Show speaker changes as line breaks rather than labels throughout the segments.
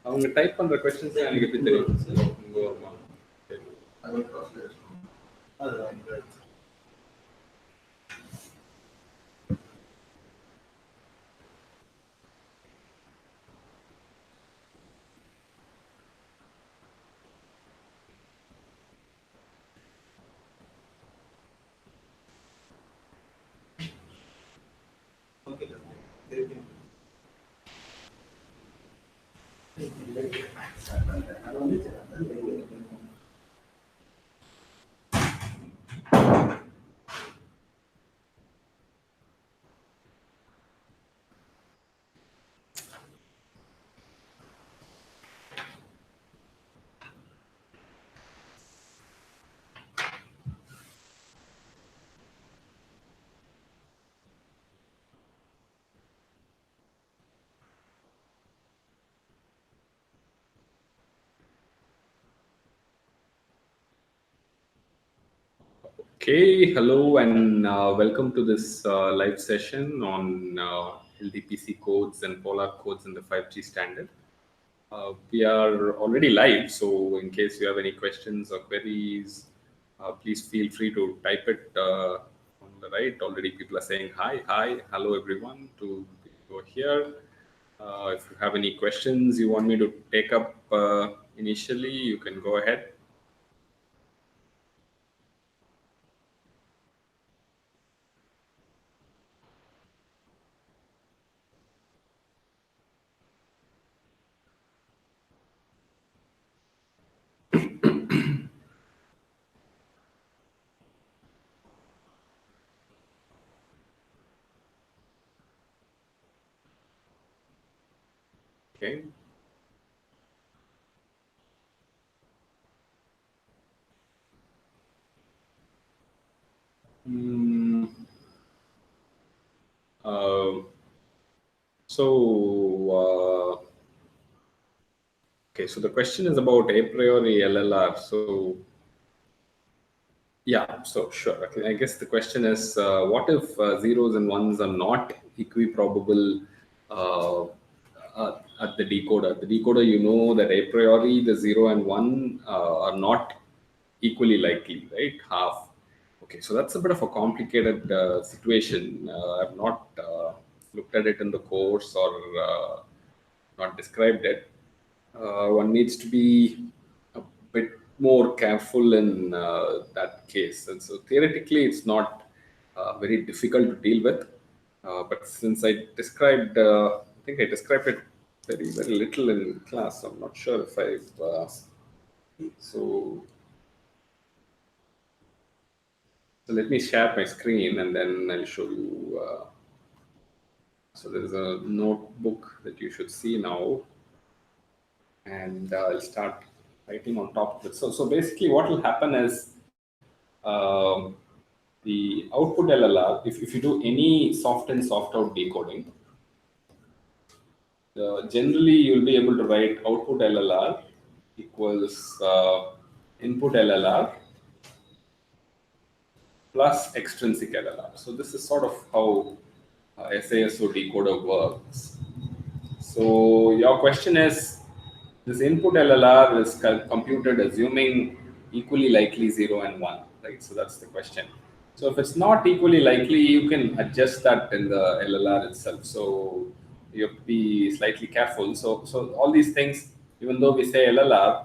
அவங்க டைப் பண்ற क्वेश्चंस எனக்கு எப்படி தெரியும் உங்க வருமா
I will translate. அதுதான்
Okay, hello and welcome to this live session on LDPC codes and polar codes in the 5G standard. We are already live, so in case you have any questions or queries, please feel free to type it on the right. Already people are saying hi, hello everyone to go here. If you have any questions you want me to take up initially, you can go ahead. Okay. Okay, so the question is about a priori LLR. So, yeah, so sure. Okay, I guess the question is, what if zeros and ones are not equiprobable at the decoder? The decoder, you know that a priori the 0 and 1 are not equally likely, right? Half. Okay, so that's a bit of a complicated situation. I've not looked at it in the course or not described it. One needs to be a bit more careful in that case. And so theoretically, it's not very difficult to deal with. But since I described, I think I described it very, very little in class. I'm not sure if I've. So let me share my screen and then I'll show you. So there is a notebook that you should see now. And I'll start writing on top of it. So basically what will happen is the output LLR, if you do any soft in, soft out decoding, generally you'll be able to write output LLR equals input LLR plus extrinsic LLR. So this is sort of how SASO decoder works. So your question is, this input LLR is computed assuming equally likely 0 and 1, right? So that's the question. So if it's not equally likely, you can adjust that in the LLR itself. So you have to be slightly careful. So all these things, even though we say LLR,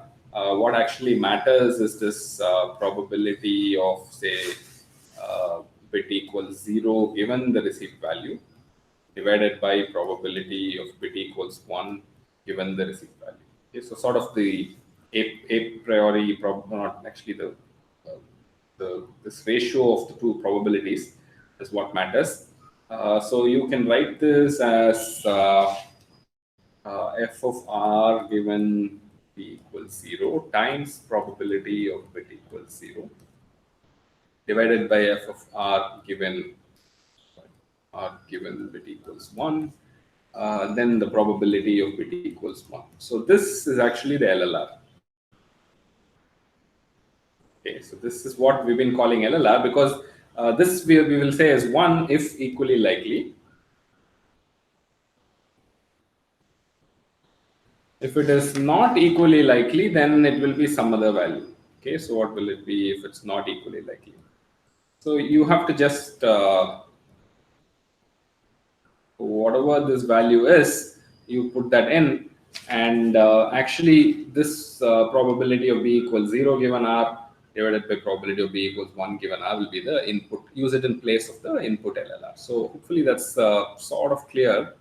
what actually matters is this probability of, say, bit equals 0 given the received value divided by probability of bit equals 1 given the received value. Okay, so sort of the a priori, not actually this ratio of the two probabilities is what matters. So you can write this as f of r given b equals 0 times probability of bit equals 0 divided by f of r given bit equals 1. Then the probability of bit equals 1. So this is actually the LLR. Okay, so this is what we've been calling LLR because this we will say is 1 if equally likely. If it is not equally likely, then it will be some other value. Okay, so what will it be if it's not equally likely? So you have to just whatever this value is, you put that in, and actually this probability of b equals 0 given r divided by probability of b equals 1 given r will be the input. Use it in place of the input LLR. So hopefully that's sort of clear.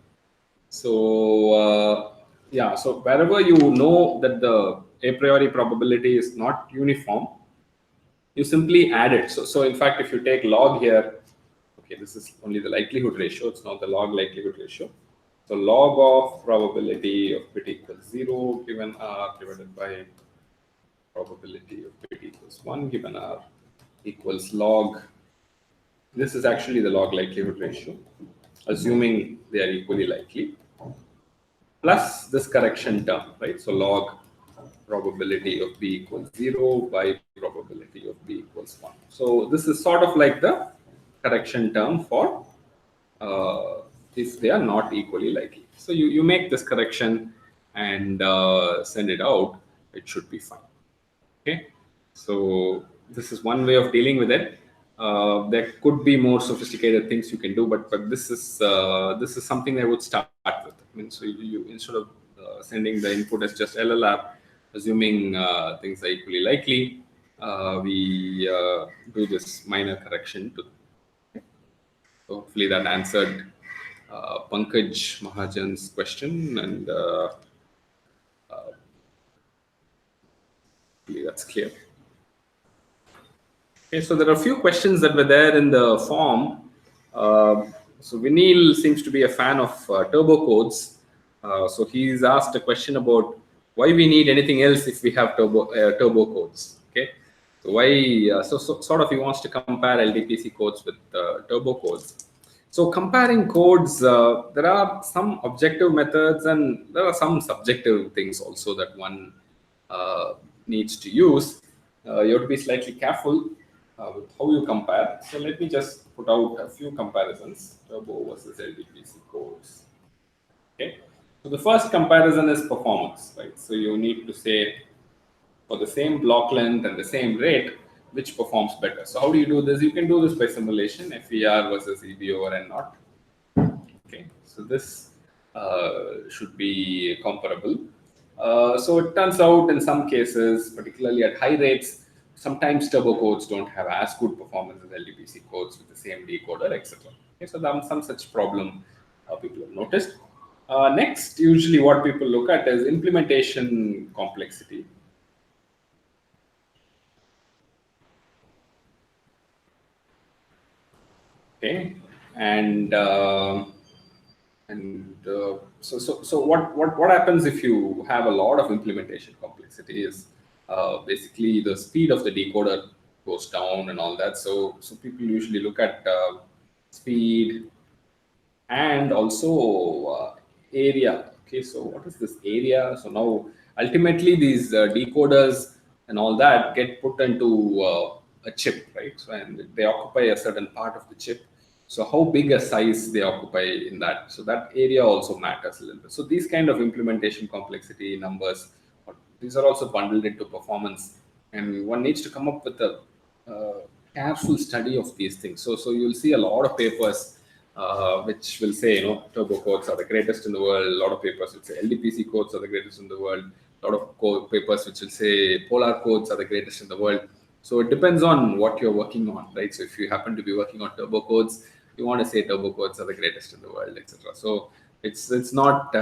So yeah, so wherever you know that the a priori probability is not uniform, you simply add it. So in fact, if you take log here, okay, this is only the likelihood ratio, it's not the log likelihood ratio. So log of probability of bit equals 0 given r divided by probability of bit equals 1 given r equals log. This is actually the log likelihood ratio, assuming they are equally likely, plus this correction term, right? So log probability of b equals 0 by probability of b equals 1. So this is sort of like the correction term for if they are not equally likely. So you make this correction and send it out, it should be fine. Okay, so this is one way of dealing with it. There could be more sophisticated things you can do, but this is something I would start with. I mean, so you instead of sending the input as just LLR, assuming things are equally likely, we do this minor correction to. So hopefully that answered Pankaj Mahajan's question, and hopefully that's clear. Okay, so there are a few questions that were there in the form. So Vinil seems to be a fan of turbo codes. So he's asked a question about why we need anything else if we have turbo codes. Okay, so why? So sort of he wants to compare LDPC codes with turbo codes. So comparing codes, there are some objective methods and there are some subjective things also that one needs to use. You have to be slightly careful with how you compare. So let me just put out a few comparisons, turbo versus LDPC codes. Okay. So the first comparison is performance, right? So you need to say for the same block length and the same rate, which performs better. So how do you do this? You can do this by simulation, FER versus EB over N naught. Okay, so this should be comparable. So it turns out in some cases, particularly at high rates, sometimes turbo codes don't have as good performance as LDPC codes with the same decoder, etc. Okay, so there some such problem people have noticed. Next, usually what people look at is implementation complexity. Okay, and so what happens if you have a lot of implementation complexity is basically the speed of the decoder goes down and all that. So people usually look at speed and also area. Okay, so what is this area? So now ultimately these decoders and all that get put into a chip, right? So and they occupy a certain part of the chip. So how big a size they occupy in that? So that area also matters a little bit. So these kind of implementation complexity numbers, these are also bundled into performance, and one needs to come up with a careful study of these things. So you'll see a lot of papers which will say, turbo codes are the greatest in the world. A lot of papers will say LDPC codes are the greatest in the world. A lot of papers which will say polar codes are the greatest in the world. So it depends on what you're working on, right? So if you happen to be working on turbo codes, you want to say turbo codes are the greatest in the world, etc. So it's not.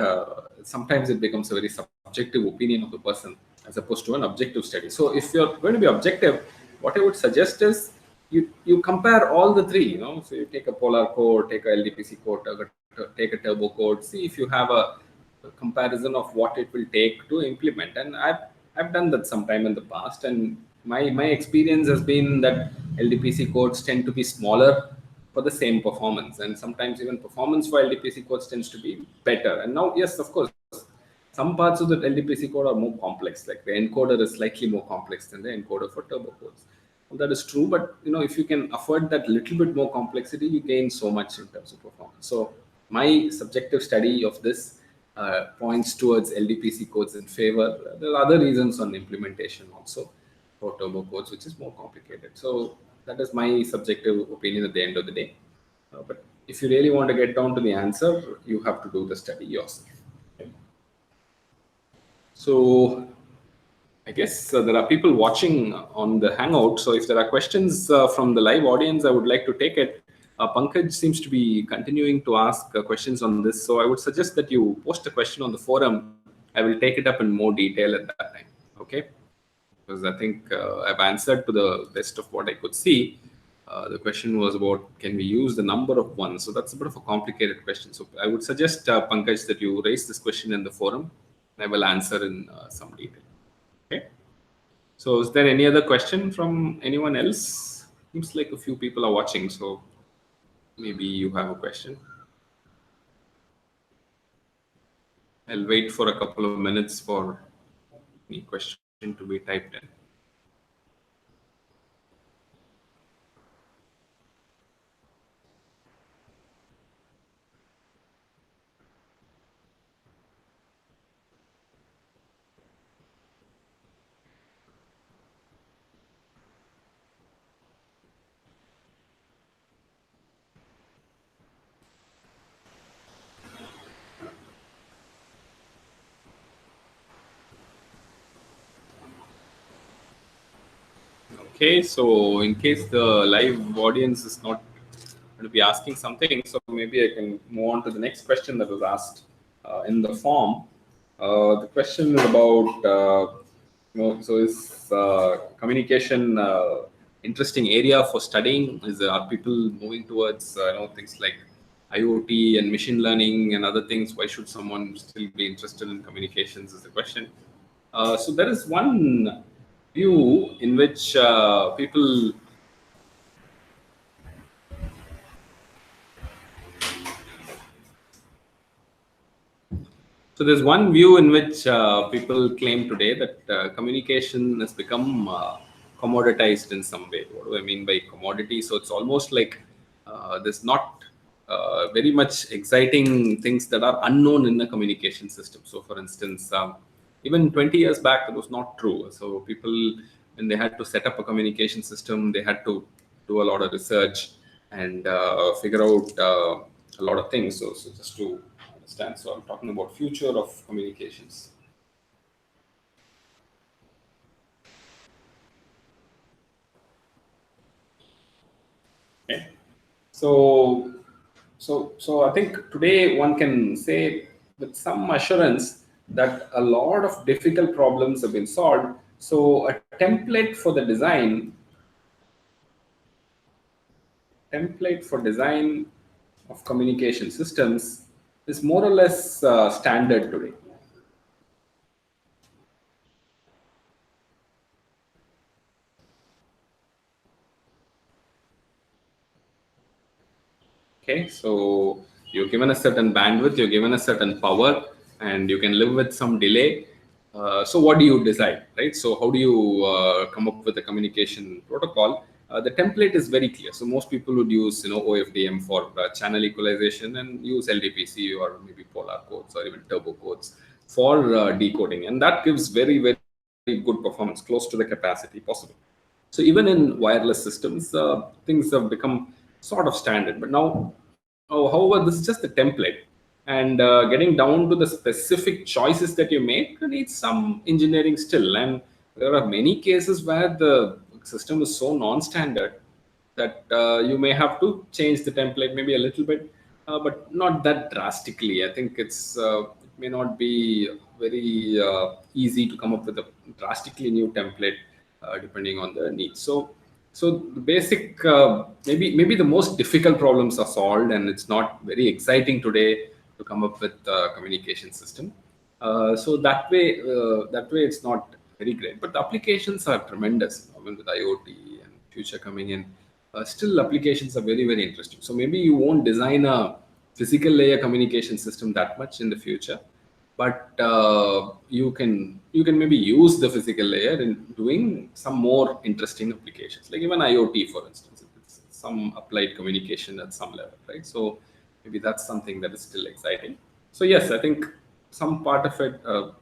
Sometimes it becomes a very subjective opinion of the person as opposed to an objective study. So if you're going to be objective, what I would suggest is you compare all the three. So you take a polar code, take a LDPC code, take a turbo code, see if you have a comparison of what it will take to implement. And I've done that sometime in the past, and my experience has been that LDPC codes tend to be smaller for the same performance, and sometimes even performance for LDPC codes tends to be better. And now, yes, of course, some parts of the LDPC code are more complex, like the encoder is slightly more complex than the encoder for turbo codes. Well, that is true, but if you can afford that little bit more complexity, you gain so much in terms of performance. So my subjective study of this points towards LDPC codes in favor. There are other reasons on implementation also for turbo codes, which is more complicated. So that is my subjective opinion at the end of the day. But if you really want to get down to the answer, you have to do the study yourself. Okay. So I guess there are people watching on the Hangout. So if there are questions from the live audience, I would like to take it. Pankaj seems to be continuing to ask questions on this. So I would suggest that you post a question on the forum. I will take it up in more detail at that time. Okay. Because I think I've answered to the best of what I could see. The question was about, can we use the number of ones? So that's a bit of a complicated question. So I would suggest, Pankaj, that you raise this question in the forum. I will answer in some detail. Okay. So is there any other question from anyone else? Seems like a few people are watching, so maybe you have a question. I'll wait for a couple of minutes for any question to be typed in. Okay, so in case the live audience is not going to be asking something, so maybe I can move on to the next question that was asked in the form. The question is about, so is communication interesting area for studying? Are people moving towards things like IoT and machine learning and other things? Why should someone still be interested in communications? Is the question. So there is one view in which people. So there's one view in which people claim today that communication has become commoditized in some way. What do I mean by commodity? So it's almost like there's not very much exciting things that are unknown in the communication system. So for instance, even 20 years back, that was not true. So people, when they had to set up a communication system, they had to do a lot of research and figure out a lot of things. So just to understand, so I'm talking about future of communications. Okay. So I think today one can say with some assurance that a lot of difficult problems have been solved. So a template for design of communication systems is more or less standard today. Okay, so you're given a certain bandwidth, you're given a certain power, and you can live with some delay. So what do you decide, right? So how do you come up with a communication protocol? The template is very clear. So most people would use, OFDM for channel equalization and use LDPC or maybe polar codes or even turbo codes for decoding, and that gives very, very, very good performance, close to the capacity possible. So even in wireless systems, things have become sort of standard. But now, however, this is just the template, and getting down to the specific choices that you make needs some engineering still. And there are many cases where the system is so non-standard that you may have to change the template maybe a little bit, but not that drastically. I think it may not be very easy to come up with a drastically new template depending on the needs. So the basic, maybe the most difficult problems are solved, and it's not very exciting today to come up with a communication system. So that way it's not very great. But the applications are tremendous. I mean, with IoT and future coming in, still applications are very, very interesting. So maybe you won't design a physical layer communication system that much in the future, but you can maybe use the physical layer in doing some more interesting applications, like even IoT, for instance. It's some applied communication at some level, right? So maybe that's something that is still exciting. So yes, I think some part of it, so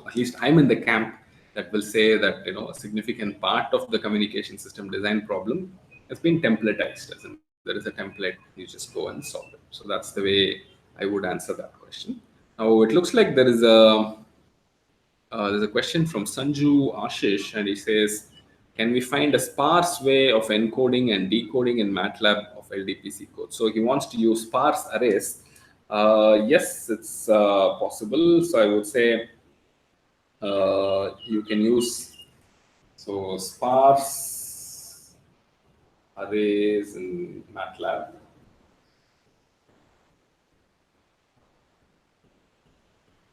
at least I'm in the camp that will say that a significant part of the communication system design problem has been templatized. As in, there is a template, you just go and solve it. So that's the way I would answer that question. Now it looks like there's a question from Sanju Ashish, and he says, can we find a sparse way of encoding and decoding in MATLAB of LDPC code? So he wants to use sparse arrays. Yes, it's possible. So I would say you can use sparse arrays in MATLAB.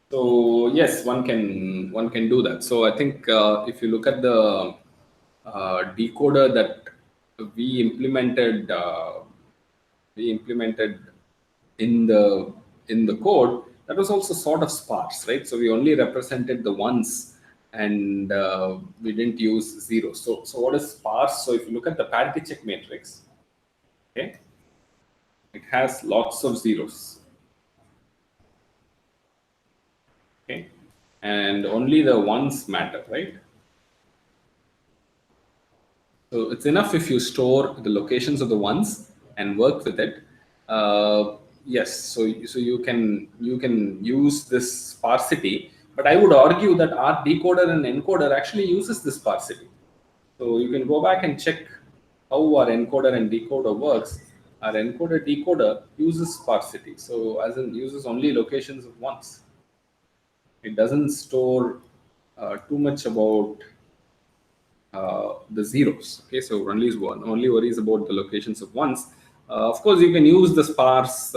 So yes, one can do that. So I think if you look at the decoder that we implemented in the code, that was also sort of sparse, right? So we only represented the ones, and we didn't use zeros. So what is sparse? So if you look at the parity check matrix, okay, it has lots of zeros. Okay, and only the ones matter, right? So it's enough if you store the locations of the ones and work with it. Yes, so you can use this sparsity, but I would argue that our decoder and encoder actually uses this sparsity. So you can go back and check how our encoder and decoder works. Our encoder decoder uses sparsity, so as in uses only locations of ones. It doesn't store too much about the zeros. Okay, so only worries about the locations of ones. Of course, you can use the sparse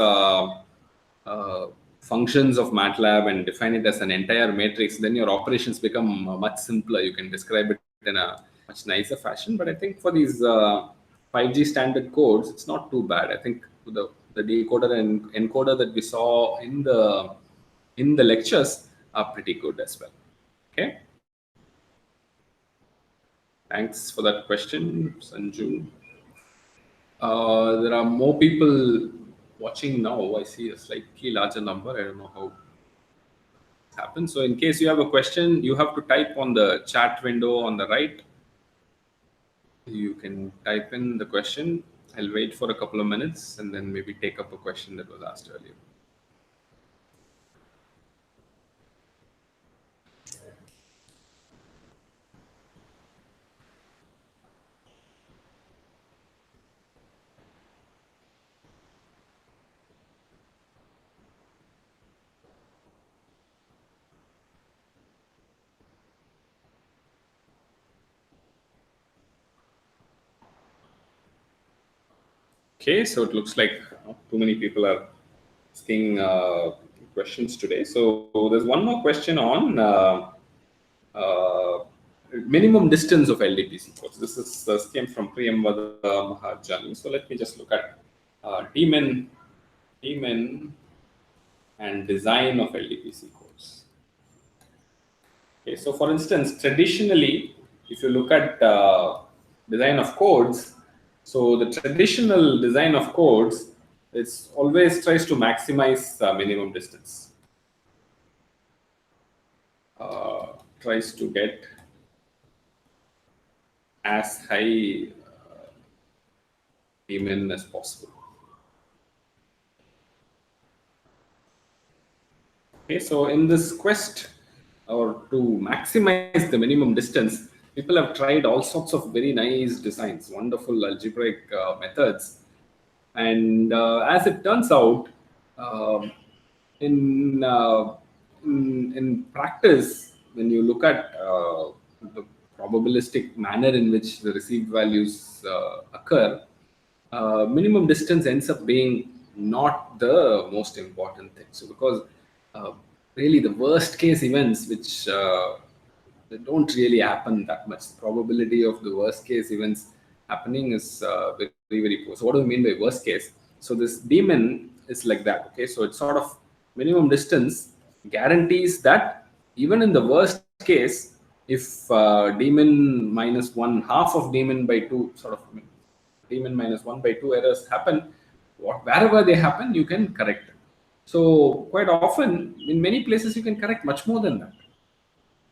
functions of MATLAB and define it as an entire matrix. Then your operations become much simpler. You can describe it in a much nicer fashion. But I think for these 5G standard codes, it's not too bad. I think the decoder and encoder that we saw in the lectures are pretty good as well. Okay. Thanks for that question, Sanju. There are more people watching now. I see a slightly larger number. I don't know how it happens. So in case you have a question, you have to type on the chat window on the right. You can type in the question. I'll wait for a couple of minutes and then maybe take up a question that was asked earlier. Okay, so it looks like too many people are asking questions today. So there's one more question on minimum distance of LDPC codes. This came from Priyamvada Mahajani. So let me just look at daemon and design of LDPC codes. Okay, so for instance, traditionally, if you look at design of codes, so the traditional design of codes, it's always tries to maximize minimum distance. Tries to get as high daemon as possible. Okay, so in this quest or to maximize the minimum distance, people have tried all sorts of very nice designs, wonderful algebraic methods. And as it turns out, in practice, when you look at the probabilistic manner in which the received values occur, minimum distance ends up being not the most important thing. So because really the worst case events, which they don't really happen that much, the probability of the worst case events happening is very, very poor. So what do we mean by worst case? So this daemon is like that. Okay, so it's sort of minimum distance guarantees that even in the worst case, if daemon minus 1/2 of daemon by 2 sort of daemon minus 1/2 errors happen, wherever they happen, you can correct it. So quite often, in many places, you can correct much more than that,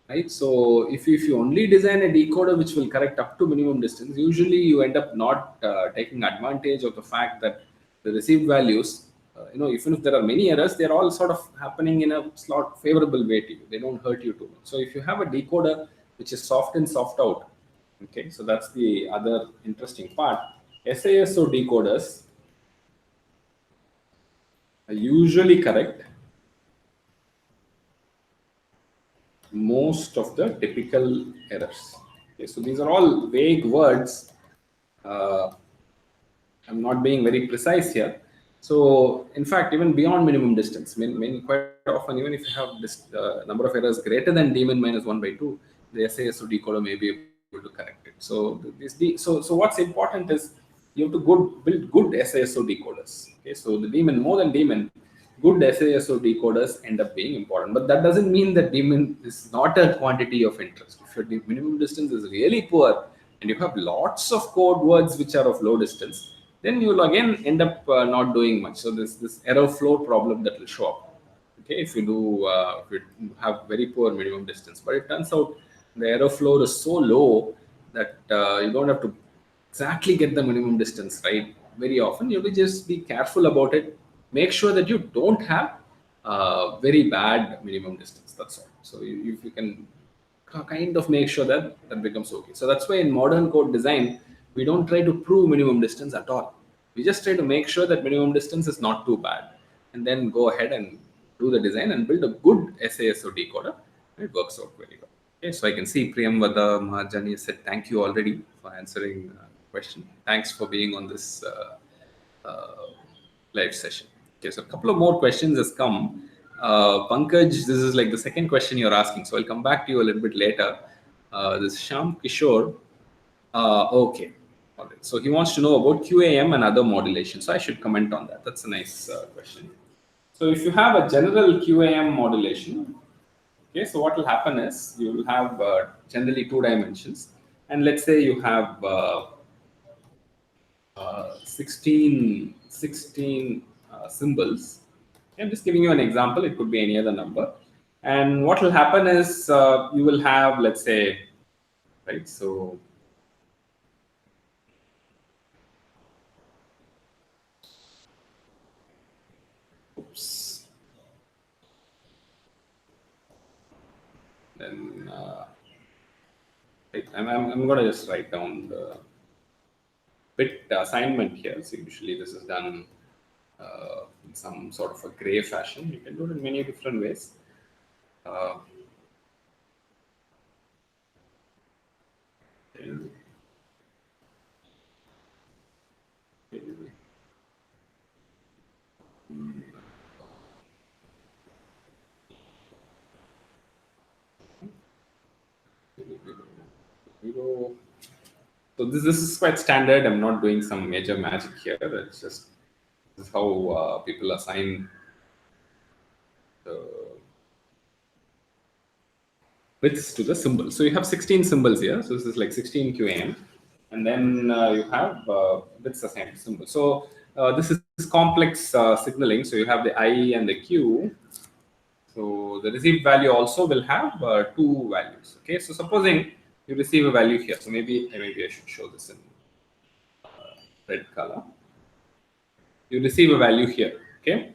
right? So if you only design a decoder which will correct up to minimum distance, usually you end up not taking advantage of the fact that the received values, even if there are many errors, they're all sort of happening in a slot favorable way to you. They don't hurt you too much. So if you have a decoder which is soft in, soft out, okay, so that's the other interesting part. SASO decoders are usually correct most of the typical errors. Okay, so these are all vague words. Uh, I'm not being very precise here. So, in fact, even beyond minimum distance, quite often, even if you have this number of errors greater than d min minus 1 by 2, the SASO decoder may be able to correct it. So, so what's important is you have to build good SASO decoders. Okay, so the daemon, more than daemon, good SASO decoders end up being important. But that doesn't mean that daemon is not a quantity of interest. If your minimum distance is really poor and you have lots of code words which are of low distance, then you will again end up not doing much. So this error flow problem that will show up. Okay, if you have very poor minimum distance, but it turns out the error flow is so low that you don't have to exactly get the minimum distance right very often. You have to just be careful about it. Make sure that you don't have very bad minimum distance. That's all. So if you can kind of make sure that that becomes okay. So that's why in modern code design, we don't try to prove minimum distance at all. We just try to make sure that minimum distance is not too bad, and then go ahead and do the design and build a good SASO decoder. And it works out very well. Okay, so I can see Priyam Vada Mahajani said thank you already for answering the question. Thanks for being on this live session. Okay, so a couple of more questions has come. Pankaj, this is like the second question you're asking, so I'll come back to you a little bit later. This Sham Kishore. Okay, all right. So he wants to know about QAM and other modulation. So I should comment on that. That's a nice question. So if you have a general QAM modulation, okay, so what will happen is you will have generally two dimensions, and let's say you have 16 symbols. I'm just giving you an example. It could be any other number. And what will happen is you will have, let's say, right, so oops. Then I'm going to just write down the bit assignment here. So usually this is done in some sort of a gray fashion. You can do it in many different ways. So this is quite standard. I'm not doing some major magic here. It's just this is how people assign the widths to the symbol. So you have 16 symbols here. So this is like 16 QAM, and then you have widths assigned to symbols. So this is complex signaling. So you have the I and the Q. So the received value also will have two values. Okay. So supposing you receive a value here. So maybe I should show this in red color. You receive a value here. Okay.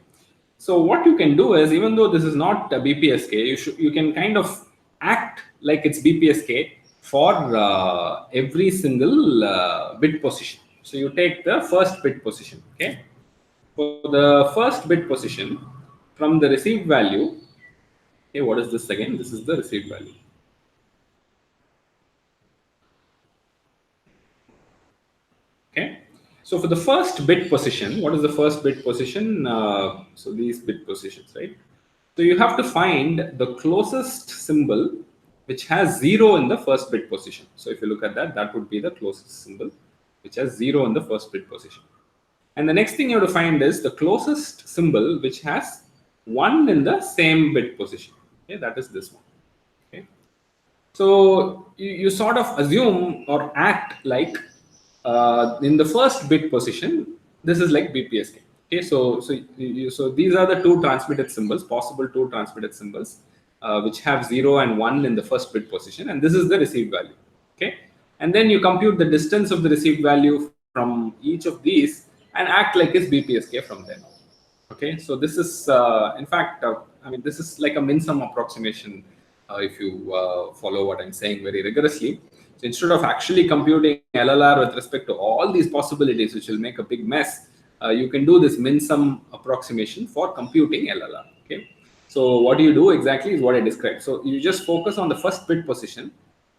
So what you can do is, even though this is not a BPSK, you can kind of act like it's BPSK for every single bit position. So you take the first bit position. Okay. For the first bit position from the received value. Okay, what is this again? This is the received value. Okay. So for the first bit position, what is the first bit position? So these bit positions, right? So you have to find the closest symbol which has 0 in the first bit position. So if you look at that, that would be the closest symbol which has 0 in the first bit position. And the next thing you have to find is the closest symbol which has 1 in the same bit position. Okay, that is this one. Okay. So you sort of assume or act like in the first bit position, this is like BPSK. Okay, so these are the two transmitted symbols, possible two transmitted symbols, which have 0 and 1 in the first bit position, and this is the received value. Okay, and then you compute the distance of the received value from each of these and act like it's BPSK from there. Okay, so this is in fact, I mean, this is like a min-sum approximation if you follow what I'm saying very rigorously. So instead of actually computing LLR with respect to all these possibilities, which will make a big mess, you can do this min-sum approximation for computing LLR. Okay, so what you do exactly is what I described. So you just focus on the first bit position.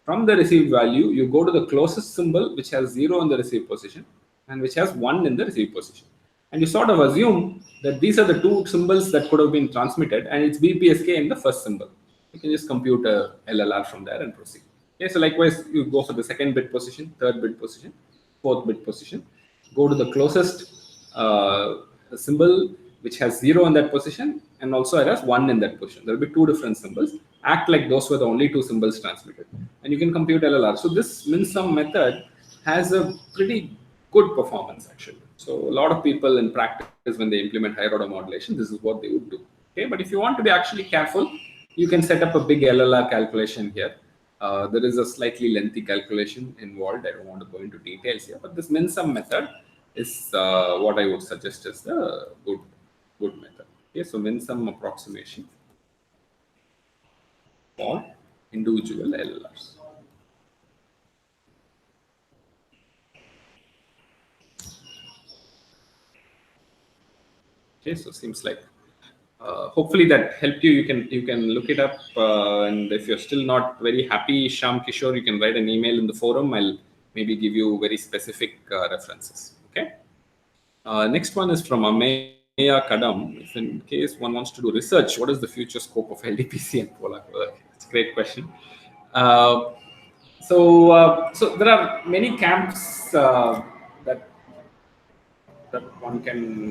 From the received value, you go to the closest symbol which has 0 in the received position and which has 1 in the received position. And you sort of assume that these are the two symbols that could have been transmitted and it's BPSK in the first symbol. You can just compute a LLR from there and proceed. Okay, so likewise, you go for the second bit position, third bit position, fourth bit position, go to the closest symbol which has 0 in that position and also it has 1 in that position. There will be two different symbols. Act like those were the only two symbols transmitted. And you can compute LLR. So this min-sum method has a pretty good performance actually. So a lot of people in practice, when they implement higher order modulation, this is what they would do. Okay, but if you want to be actually careful, you can set up a big LLR calculation here. There is a slightly lengthy calculation involved. I don't want to go into details here, but this min-sum method is what I would suggest is the good method. Okay, so min-sum approximation for individual LLRs. Okay, so seems like hopefully that helped you. You can look it up, and if you're still not very happy, Sham Kishore, you can write an email in the forum. I'll maybe give you very specific references. Okay. Next one is from Ameya Kadam. If in case one wants to do research, what is the future scope of LDPC and polar? It's a great question. So there are many camps that one can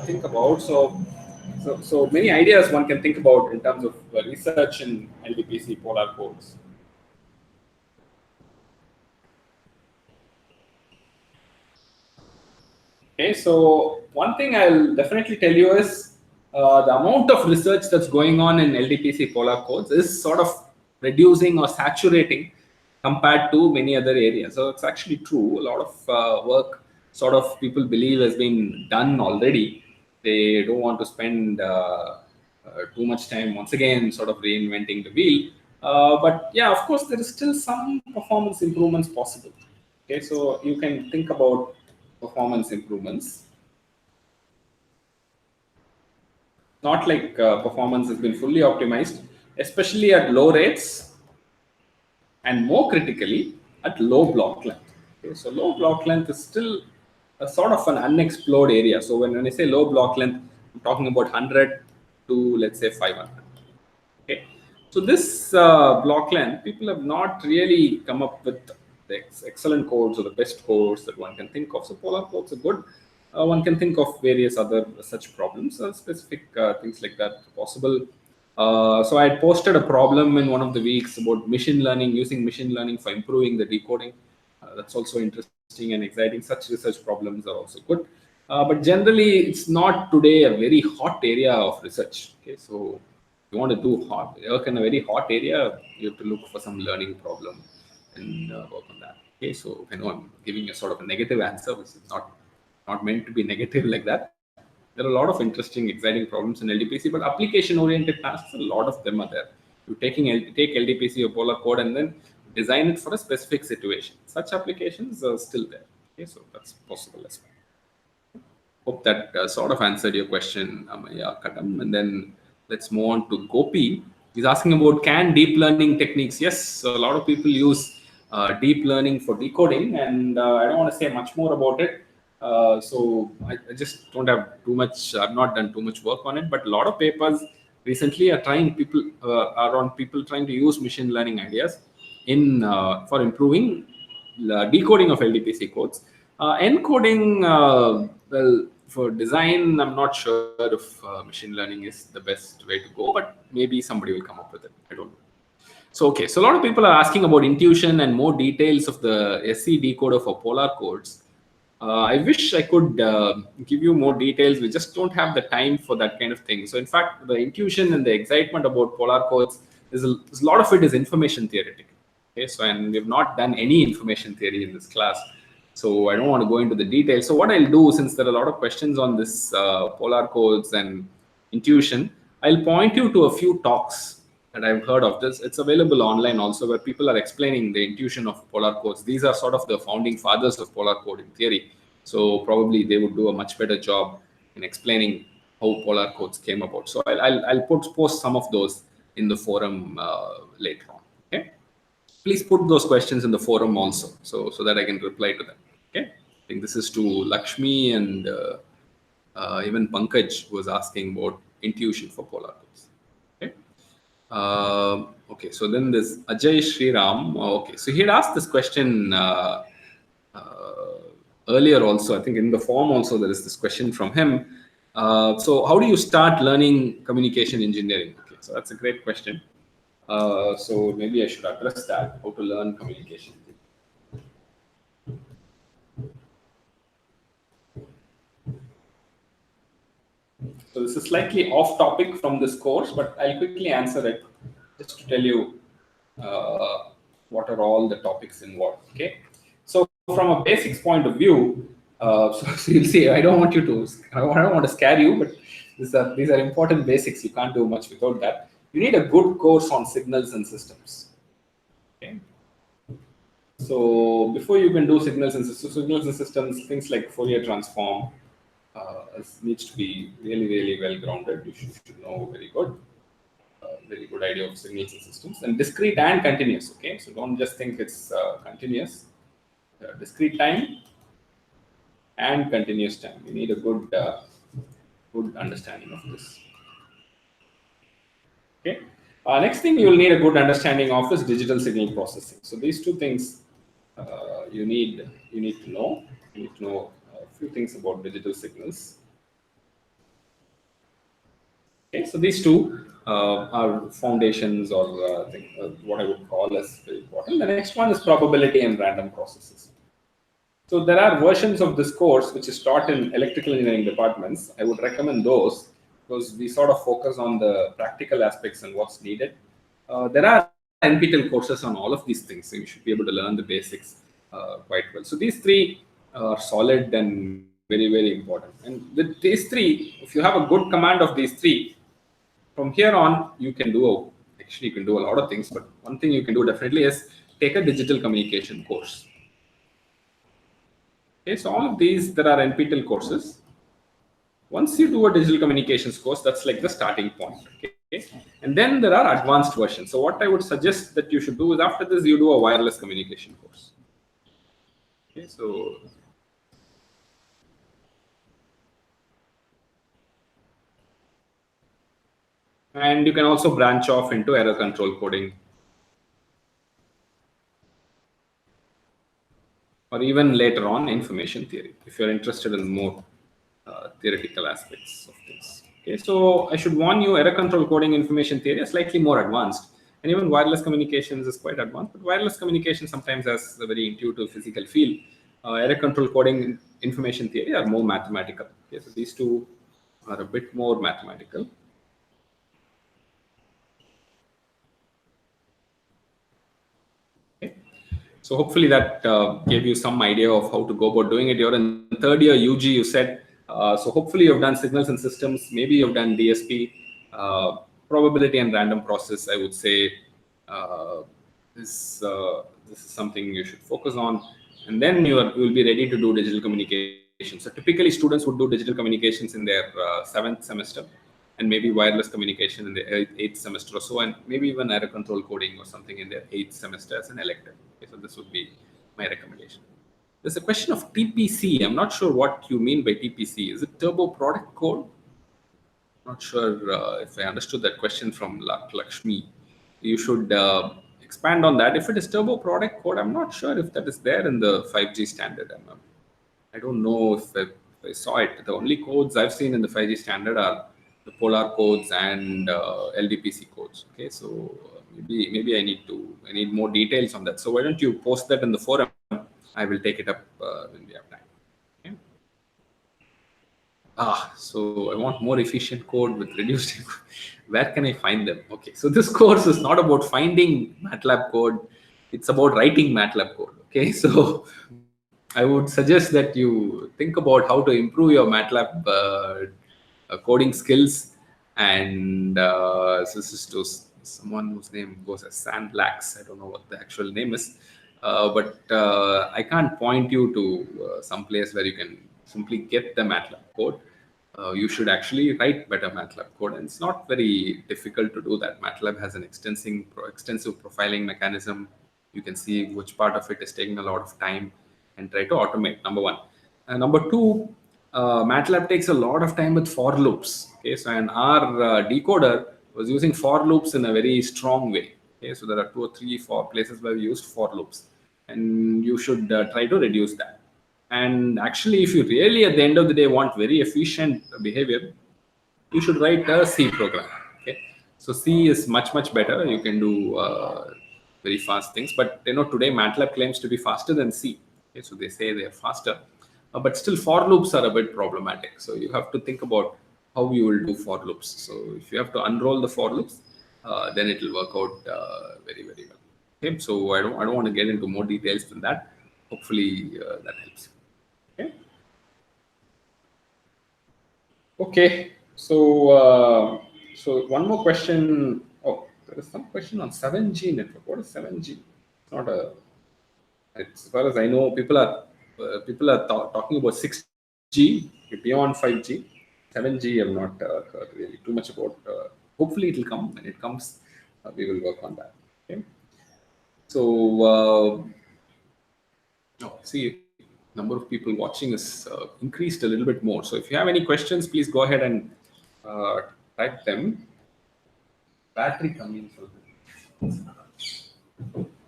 think about. So many ideas one can think about in terms of research in LDPC polar codes. Okay, so one thing I'll definitely tell you is the amount of research that's going on in LDPC polar codes is sort of reducing or saturating compared to many other areas. So it's actually true. A lot of work sort of people believe has been done already. They don't want to spend too much time once again sort of reinventing the wheel. But yeah, of course, there is still some performance improvements possible. Okay, so you can think about performance improvements. Not like performance has been fully optimized, especially at low rates and more critically at low block length. Okay, so low block length is still a sort of an unexplored area. So when I say low block length, I'm talking about 100 to let's say 500. Okay, so this block length, people have not really come up with the excellent codes or the best codes that one can think of. So polar codes are good. One can think of various other such problems, specific things like that possible. So I had posted a problem in one of the weeks about machine learning, using machine learning for improving the decoding. That's also interesting and exciting. Such research problems are also good. But generally, it's not today a very hot area of research. Okay, so if you want to do work in a very hot area, you have to look for some learning problem and work on that. Okay, so I know I'm giving a sort of a negative answer, which is not meant to be negative like that. There are a lot of interesting, exciting problems in LDPC, but application-oriented tasks, a lot of them are there. You take LDPC or polar code and then design it for a specific situation. Such applications are still there. Okay, so that's possible as well. Hope that sort of answered your question, Amaya Kadam. And then let's move on to Gopi. He's asking about can deep learning techniques. Yes, so a lot of people use deep learning for decoding, and I don't want to say much more about it. So I just don't have too much. I've not done too much work on it, but a lot of papers recently are on people trying to use machine learning ideas in for improving decoding of LDPC codes. Encoding, well, for design, I'm not sure if machine learning is the best way to go, but maybe somebody will come up with it. I don't know. So, okay, so a lot of people are asking about intuition and more details of the SC decoder for polar codes. I wish I could give you more details. We just don't have the time for that kind of thing. So in fact, the intuition and the excitement about polar codes is a lot of it is information theoretic. Okay, so and we've not done any information theory in this class. So I don't want to go into the details. So what I'll do, since there are a lot of questions on this polar codes and intuition, I'll point you to a few talks that I've heard of. This it's available online also, where people are explaining the intuition of polar codes. These are sort of the founding fathers of polar coding theory. So probably they would do a much better job in explaining how polar codes came about. So I'll post some of those in the forum later on. Okay, please put those questions in the forum also, so that I can reply to them. Okay, I think this is to Lakshmi and even Pankaj was asking about intuition for polar codes. Okay. Okay, so then there's Ajay Sriram. Okay, so he had asked this question earlier also. I think in the form also there is this question from him. So how do you start learning communication engineering? Okay, so that's a great question. So maybe I should address that, how to learn communication. So this is slightly off topic from this course, but I'll quickly answer it just to tell you what are all the topics involved. Okay, so from a basics point of view, so you'll see. I don't want to scare you, but these are important basics. You can't do much without that. You need a good course on signals and systems. Okay. So before you can do signals and systems, things like Fourier transform needs to be really, really well grounded. You should know very good idea of signals and systems, and discrete and continuous. Okay, so don't just think it's continuous. Discrete time and continuous time. You need a good understanding of this. Okay. Next thing you'll need a good understanding of is digital signal processing. So these two things you need to know. You need to know a few things about digital signals. Okay, so these two are foundations, or what I would call as very important. The next one is probability and random processes. So there are versions of this course which is taught in electrical engineering departments. I would recommend those because we sort of focus on the practical aspects and what's needed. There are NPTEL courses on all of these things, so you should be able to learn the basics quite well. So these three are solid and very, very important. And with these three, if you have a good command of these three, from here on, you can do a lot of things, but one thing you can do definitely is take a digital communication course. Okay, so all of these, there are NPTEL courses. Once you do a digital communications course, that's like the starting point. Okay, and then there are advanced versions. So what I would suggest that you should do is after this, you do a wireless communication course. Okay, so and you can also branch off into error control coding, or even later on information theory if you're interested in more theoretical aspects of things. Okay, so I should warn you, error control coding, information theory is slightly more advanced, and even wireless communications is quite advanced. But wireless communication sometimes has a very intuitive physical feel. Error control coding, information theory are more mathematical. Okay, so these two are a bit more mathematical. So hopefully that gave you some idea of how to go about doing it. You're in third year UG, you said. So hopefully you've done signals and systems. Maybe you've done DSP, probability and random process. I would say this is something you should focus on, and then you will be ready to do digital communication. So typically students would do digital communications in their 7th semester, and maybe wireless communication in the 8th semester or so, and maybe even error control coding or something in their 8th semester as an elective. Okay, so this would be my recommendation. There's a question of TPC. I'm not sure what you mean by TPC. Is it turbo product code? Not sure if I understood that question from Lakshmi. You should expand on that. If it is turbo product code, I'm not sure if that is there in the 5G standard. I don't know if I saw it. The only codes I've seen in the 5G standard are the polar codes and LDPC codes. Okay, so maybe I need more details on that. So why don't you post that in the forum? I will take it up when we have time. So I want more efficient code with reduced. Where can I find them? Okay, so this course is not about finding MATLAB code; it's about writing MATLAB code. Okay, so I would suggest that you think about how to improve your MATLAB coding skills. And so this is to someone whose name goes as Sandlax. I don't know what the actual name is, but I can't point you to some place where you can simply get the MATLAB code. You should actually write better MATLAB code, and it's not very difficult to do that. MATLAB has an extensive profiling mechanism. You can see which part of it is taking a lot of time and try to automate. Number one. Number two, MATLAB takes a lot of time with for loops. Okay, so and our decoder was using for loops in a very strong way. Okay, so there are 2 or 3, 4 places where we used for loops, and you should try to reduce that. And actually, if you really at the end of the day want very efficient behavior, you should write a C program. Okay, so C is much better. You can do very fast things, but today MATLAB claims to be faster than C. Okay, so they say they are faster, but still for loops are a bit problematic. So you have to think about how you will do for loops. So if you have to unroll the for loops, then it will work out very well. Okay, so I don't want to get into more details than that. Hopefully that helps. Okay. Okay, so one more question. Oh, there is some question on 7G network. What is 7G? It's not a. As far as I know, people are talking about 6G beyond 5G. 7G, I've not heard really too much about. Hopefully, it will come. When it comes, we will work on that. Okay. So, see, number of people watching is increased a little bit more. So if you have any questions, please go ahead and type them. Battery coming from.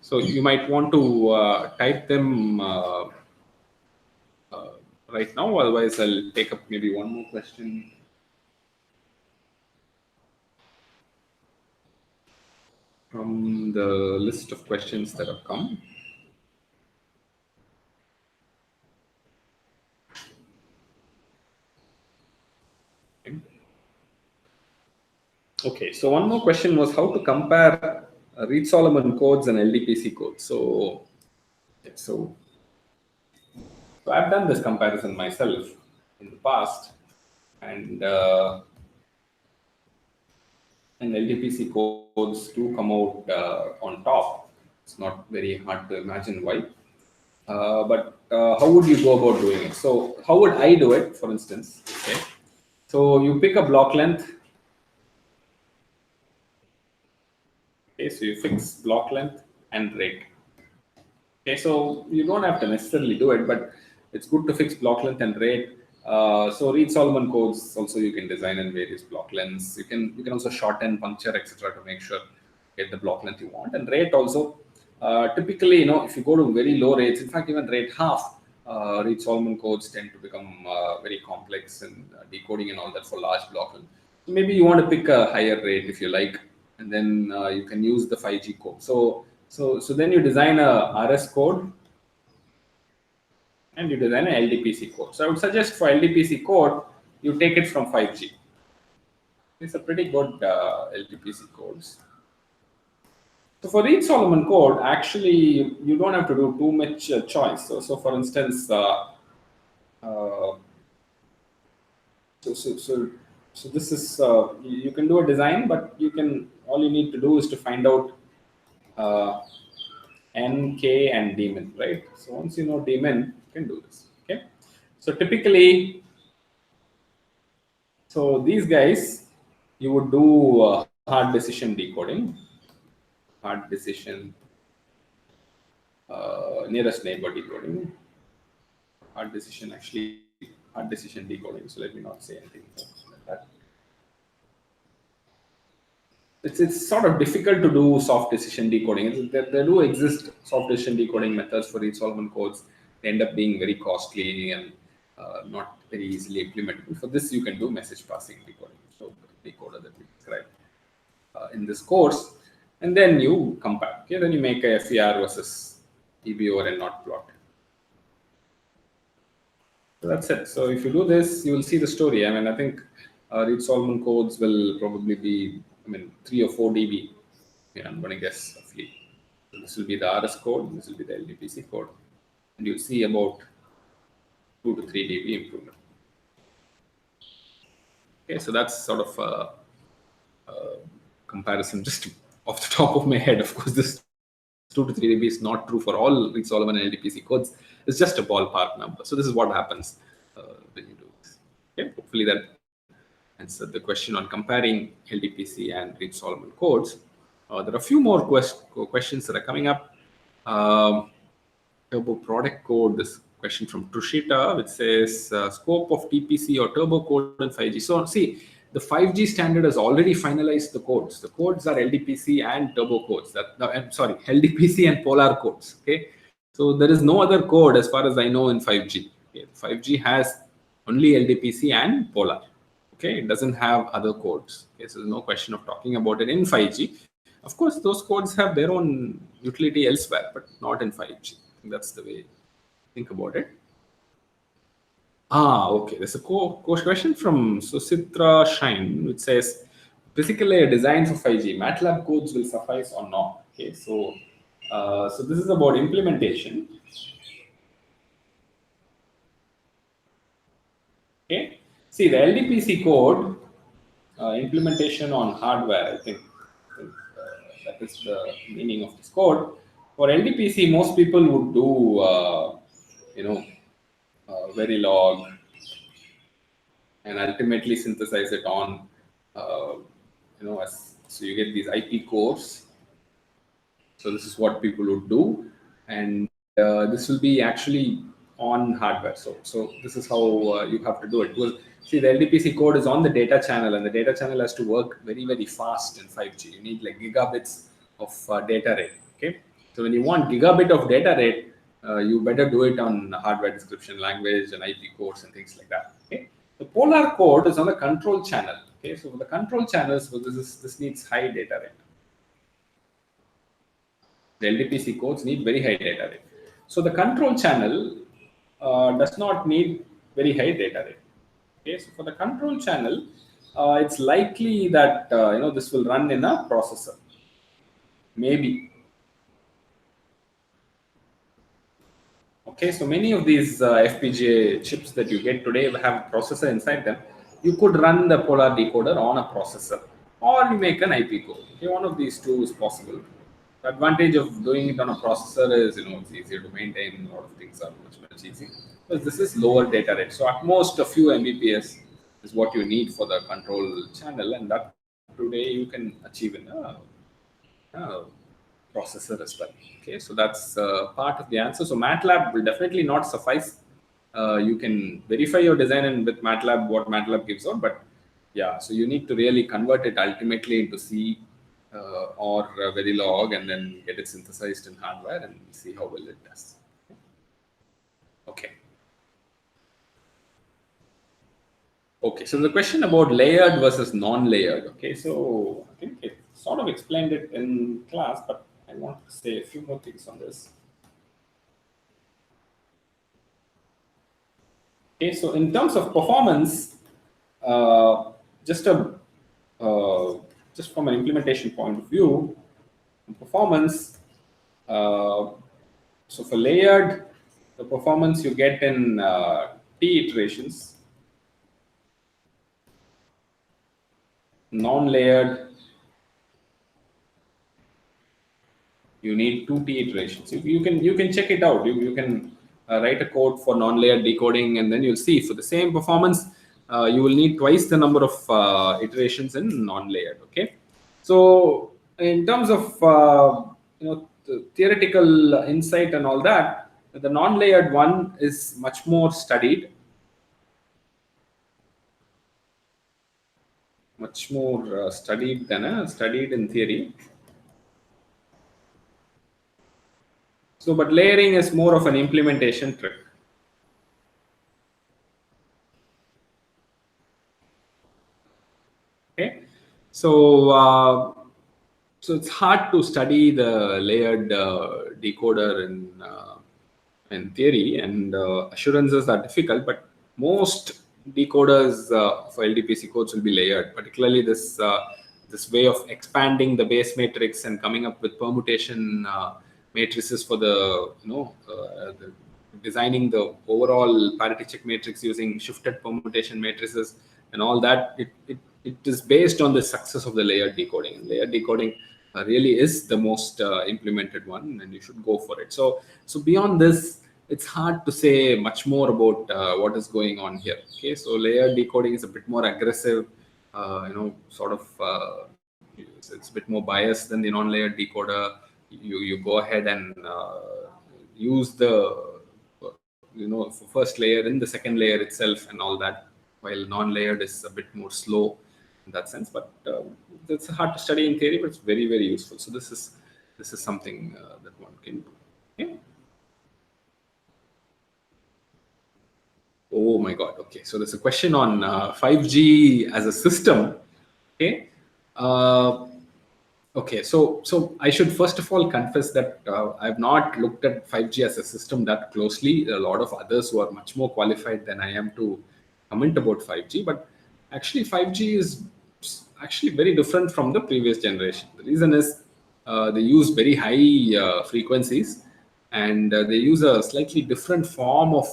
So you might want to type them right now. Otherwise, I'll take up maybe one more question. From the list of questions that have come. Okay, so one more question was how to compare ReedSolomon codes and LDPC codes. So I've done this comparison myself in the past, and LDPC codes do come out on top. It's not very hard to imagine why. But how would you go about doing it? So how would I do it, for instance? Okay, so you pick a block length. Okay, so you fix block length and rate. Okay, so you don't have to necessarily do it, but it's good to fix block length and rate. So ReedSolomon codes also you can design in various block lengths. You can also shorten, puncture, etc. to make sure you get the block length you want. And rate also. Typically, if you go to very low rates, in fact, even rate half, ReedSolomon codes tend to become very complex and decoding and all that for large block length. So maybe you want to pick a higher rate if you like, and then you can use the 5G code. So then you design a RS code and you design an LDPC code. So I would suggest for LDPC code, you take it from 5G. It's a pretty good LDPC codes. So for ReedSolomon code, actually, you don't have to do too much choice. So for instance, so this is you can do a design, but all you need to do is to find out N, K, and daemon, right? So once you know daemon, you can do this. Okay. So typically, so these guys, you would do hard decision decoding, hard decision nearest neighbor decoding, hard decision decoding. So let me not say anything like that. It's sort of difficult to do soft decision decoding. There do exist soft decision decoding methods for ReedSolomon codes. They end up being very costly and not very easily implementable. For this, you can do message passing decoding. So the decoder that we described in this course, and then you compare. Okay, then you make a FER versus EB over N naught plot. So that's it. So if you do this, you will see the story. I mean, I think ReedSolomon codes will probably be, 3 or 4 dB. Yeah, I'm going to guess roughly. So this will be the RS code, this will be the LDPC code, and you'll see about 2 to 3 dB improvement. Okay, so that's sort of a comparison just off the top of my head. Of course, this 2 to 3 dB is not true for all ReedSolomon and LDPC codes. It's just a ballpark number. So this is what happens when you do this. Okay, hopefully that answered the question on comparing LDPC and ReedSolomon codes. There are a few more questions that are coming up. Turbo product code, this question from Trushita, which says scope of TPC or turbo code in 5G. So see, the 5G standard has already finalized the codes. The codes are LDPC and turbo codes. I'm sorry, LDPC and polar codes. Okay, so there is no other code as far as I know in 5G. Okay? 5G has only LDPC and polar. Okay, it doesn't have other codes. Okay, so there's no question of talking about it in 5G. Of course, those codes have their own utility elsewhere, but not in 5G. That's the way to think about it. Okay. There's a question from Susitra Shine, which says, physical layer design for 5G, MATLAB codes will suffice or not? Okay, so this is about implementation. Okay, see the LDPC code implementation on hardware. I think that is the meaning of this code. For LDPC, most people would do, Verilog and ultimately synthesize it on, so you get these IP cores. So this is what people would do, and this will be actually on hardware. So this is how you have to do it. Well, see, the LDPC code is on the data channel, and the data channel has to work very, very fast in 5G. You need like gigabits of data rate. Okay, so when you want gigabit of data rate, you better do it on hardware description language and IP cores and things like that. Okay, the polar code is on the control channel. Okay, so for the control channels, so this needs high data rate. The LDPC codes need very high data rate. So the control channel does not need very high data rate. Okay, so for the control channel, it's likely that this will run in a processor. Maybe. Okay, so many of these FPGA chips that you get today have a processor inside them. You could run the polar decoder on a processor, or you make an IP core. Okay, one of these two is possible. The advantage of doing it on a processor is, it's easier to maintain. A lot of things are much easier. Because this is lower data rate. So at most a few Mbps is what you need for the control channel, and that today you can achieve in a processor as well. Okay, so that's part of the answer. So MATLAB will definitely not suffice. You can verify your design and with MATLAB what MATLAB gives out, but yeah, so you need to really convert it ultimately into C or Verilog and then get it synthesized in hardware and see how well it does. Okay. Okay, so the question about layered versus non-layered. Okay, so I think it sort of explained it in class, but I want to say a few more things on this. Okay, so in terms of performance, just from an implementation point of view, performance. So for layered, the performance you get in T iterations. Non-layered, you need 2T iterations. You can check it out. You can write a code for non-layered decoding, and then you'll see for the same performance, you will need twice the number of iterations in non-layered. Okay, so in terms of the theoretical insight and all that, the non-layered one is much more studied. Much more studied than studied in theory. So, but layering is more of an implementation trick. Okay, so so it's hard to study the layered decoder in theory, and assurances are difficult. But most decoders for LDPC codes will be layered, particularly this way of expanding the base matrix and coming up with permutation matrices for designing the overall parity check matrix using shifted permutation matrices and all that. It is based on the success of the layered decoding. And layered decoding really is the most implemented one, and you should go for it. So beyond this, it's hard to say much more about what is going on here. Okay, so layered decoding is a bit more aggressive, sort of. It's a bit more biased than the non-layered decoder. You go ahead and use the first layer in the second layer itself and all that, while non-layered is a bit more slow in that sense. But it's hard to study in theory, but it's very, very useful. So this is something that one can do. Okay. Oh my God. Okay. So there's a question on 5G as a system. Okay. Okay. So I should first of all confess that I've not looked at 5G as a system that closely. A lot of others who are much more qualified than I am to comment about 5G, but actually 5G is actually very different from the previous generation. The reason is they use very high frequencies, and they use a slightly different form of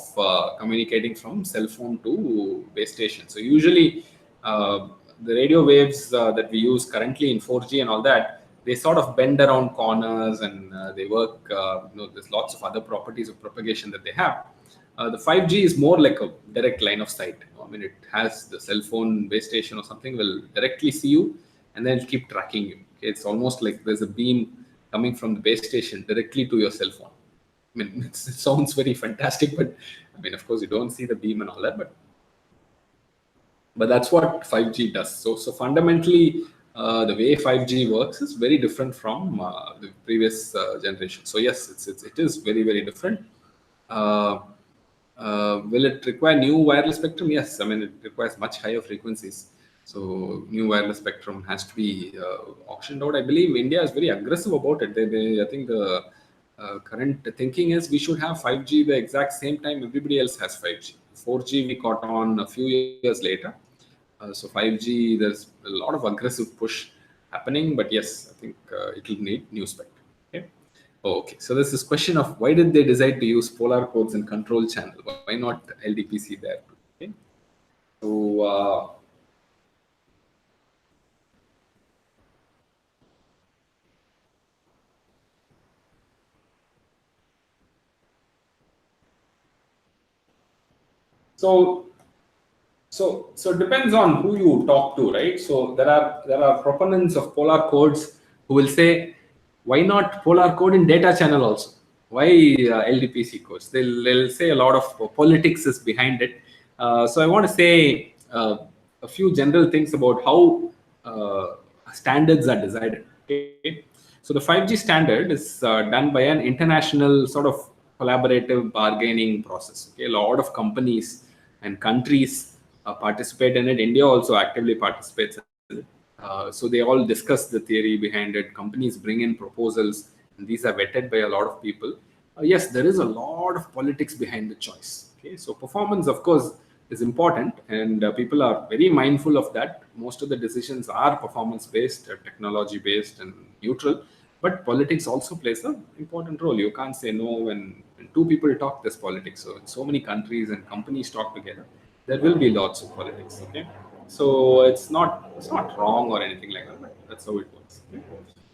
communicating from cell phone to base station. So usually the radio waves that we use currently in 4G and all that, they sort of bend around corners, and they work, there's lots of other properties of propagation that they have. The 5G is more like a direct line of sight. I mean, it has the cell phone base station or something will directly see you, and then it'll keep tracking you. Okay? It's almost like there's a beam coming from the base station directly to your cell phone. I mean, it sounds very fantastic, but I mean, of course, you don't see the beam and all that, but that's what 5G does. So fundamentally, the way 5G works is very different from the previous generation. So yes, it is very, very different. Will it require new wireless spectrum? Yes, I mean, it requires much higher frequencies. So new wireless spectrum has to be auctioned out. I believe India is very aggressive about it. I think the current thinking is we should have 5G the exact same time everybody else has 5G. 4G we caught on a few years later. So 5G, there's a lot of aggressive push happening, but yes, I think it will need new spectrum. Okay. Okay, so there's this question of why did they decide to use polar codes in control channel? Why not LDPC there? Okay. So so it depends on who you talk to, right? So there are proponents of polar codes who will say, why not polar code in data channel also? Why LDPC codes? They'll say a lot of politics is behind it. So I want to say a few general things about how standards are decided. Okay? So the 5G standard is done by an international sort of collaborative bargaining process. Okay? A lot of companies and countries participate in it. India also actively participates in it. So they all discuss the theory behind it. Companies bring in proposals, and these are vetted by a lot of people. Yes, there is a lot of politics behind the choice. Okay, so performance, of course, is important, and people are very mindful of that. Most of the decisions are performance-based, technology-based, and neutral. But politics also plays an important role. You can't say no when two people talk. There's politics. So in so many countries and companies talk together, there will be lots of politics. Okay, so it's not wrong or anything like that. But that's how it works. Okay?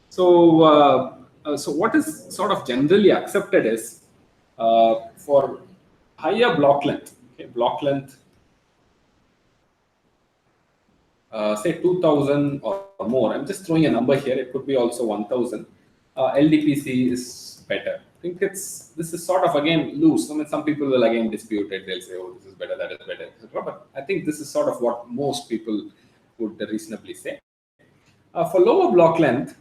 So what is sort of generally accepted is for higher block length. Okay, block length, say 2000 or more. I'm just throwing a number here. It could be also 1000. LDPC is better. I think this is sort of again loose. I mean, some people will again dispute it. They'll say, "Oh, this is better, that is better," etc. But I think this is sort of what most people would reasonably say. For lower block length,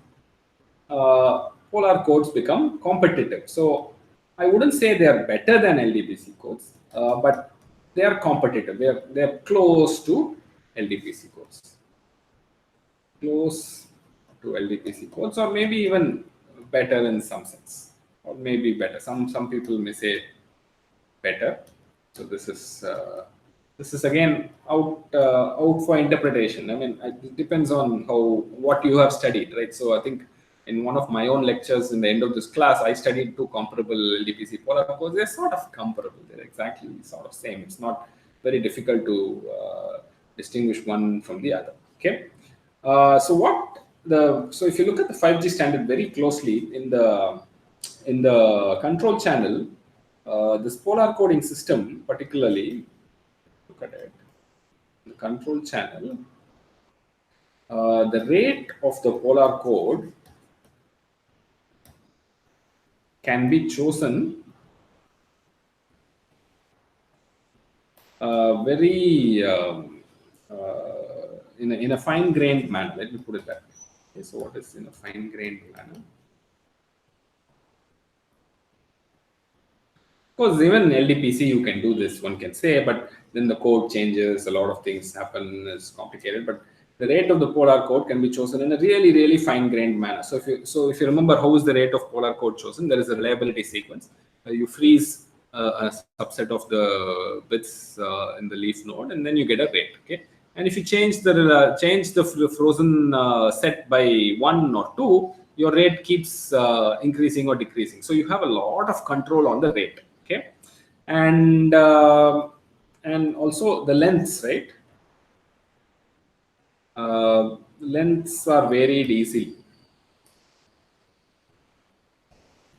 polar codes become competitive. So I wouldn't say they are better than LDPC codes, but they are competitive. They are close to LDPC codes, close to LDPC codes, or maybe even better in some sense, or maybe better. Some people may say better. So this is This is again out for interpretation. I mean, it depends on what you have studied, right? So I think in one of my own lectures in the end of this class, I studied two comparable LDPC polar codes. They're sort of comparable. They're exactly sort of same. It's not very difficult to distinguish one from the other. Okay. So if you look at the 5G standard very closely in the control channel, this polar coding system particularly, look at it, the control channel, the rate of the polar code can be chosen very in a fine-grained manner. Let me put it that way. Okay, so what is in a fine-grained manner? Of course, even LDPC you can do this, one can say, but then the code changes, a lot of things happen, it's complicated. But the rate of the polar code can be chosen in a really, really fine-grained manner. So if you remember how is the rate of polar code chosen, there is a reliability sequence. You freeze a subset of the bits in the leaf node, and then you get a rate. Okay, and if you change the frozen set by 1 or 2, your rate keeps increasing or decreasing. So you have a lot of control on the rate. Okay, and also the lengths, right? Lengths are varied easily.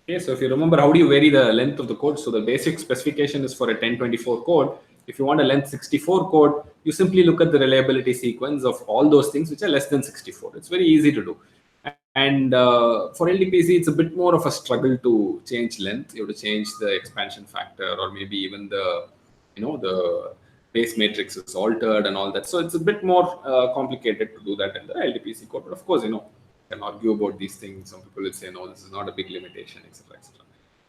Okay, so if you remember, how do you vary the length of the code? So the basic specification is for a 1024 code. If you want a length 64 code, you simply look at the reliability sequence of all those things which are less than 64. It's very easy to do. And for LDPC, it's a bit more of a struggle to change length. You have to change the expansion factor, or maybe even the base matrix is altered and all that. So it's a bit more complicated to do that in the LDPC code. But of course, can argue about these things. Some people will say, no, this is not a big limitation, etc., etc.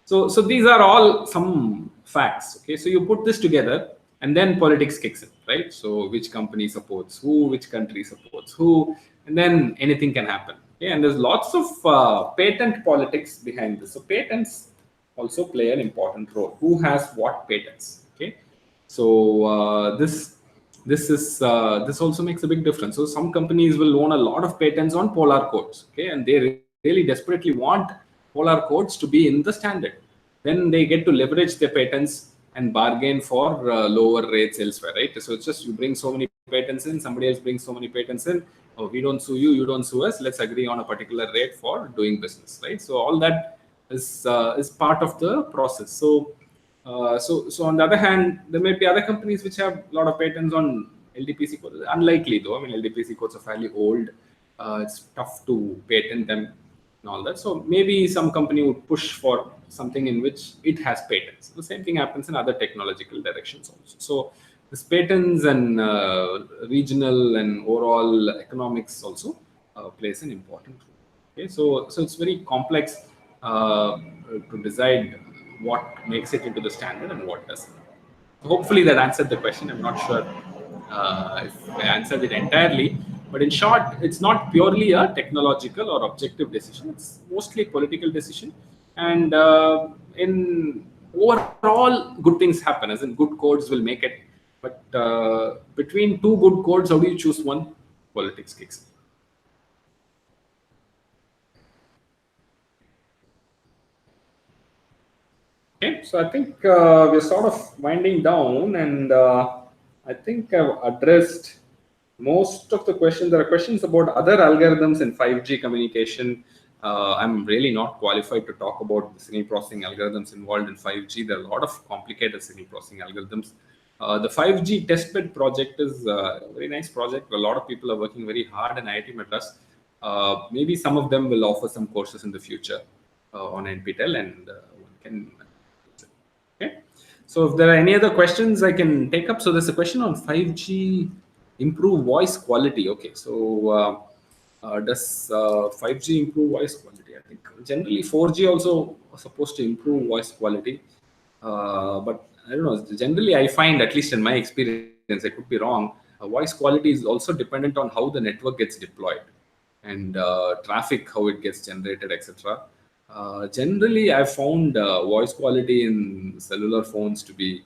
So these are all some facts. Okay, so you put this together, and then politics kicks in, right? So which company supports who, which country supports who, and then anything can happen. Okay, and there's lots of patent politics behind this. So patents also play an important role. Who has what patents? Okay, so this also makes a big difference. So some companies will own a lot of patents on polar codes, okay, and they really desperately want polar codes to be in the standard. Then they get to leverage their patents and bargain for lower rates elsewhere, right? So it's just you bring so many patents in, somebody else brings so many patents in. Oh, we don't sue you, you don't sue us. Let's agree on a particular rate for doing business, right? So all that is part of the process. So on the other hand, there may be other companies which have a lot of patents on LDPC codes. Unlikely though. I mean, LDPC codes are fairly old. It's tough to patent them and all that. So maybe some company would push for something in which it has patents. The same thing happens in other technological directions also. So this patents and regional and overall economics also plays an important role. Okay, so it's very complex to decide what makes it into the standard and what doesn't. Hopefully that answered the question. I'm not sure if I answered it entirely, but in short, it's not purely a technological or objective decision. It's mostly a political decision, and in overall, good things happen. As in, good codes will make it. But between two good codes, how do you choose one? Politics kicks in. Okay, so I think we're sort of winding down, and I think I've addressed most of the questions. There are questions about other algorithms in 5G communication. I'm really not qualified to talk about the signal processing algorithms involved in 5G. There are a lot of complicated signal processing algorithms. The 5G testbed project is a very nice project. A lot of people are working very hard in IIT Madras. Maybe some of them will offer some courses in the future on NPTEL, and one can. Okay. So if there are any other questions I can take up. So there's a question on 5G improve voice quality. Okay. So does 5G improve voice quality? I think generally 4G also supposed to improve voice quality. But I don't know. Generally, I find, at least in my experience, I could be wrong, voice quality is also dependent on how the network gets deployed and traffic, how it gets generated, etc. Generally, I found voice quality in cellular phones to be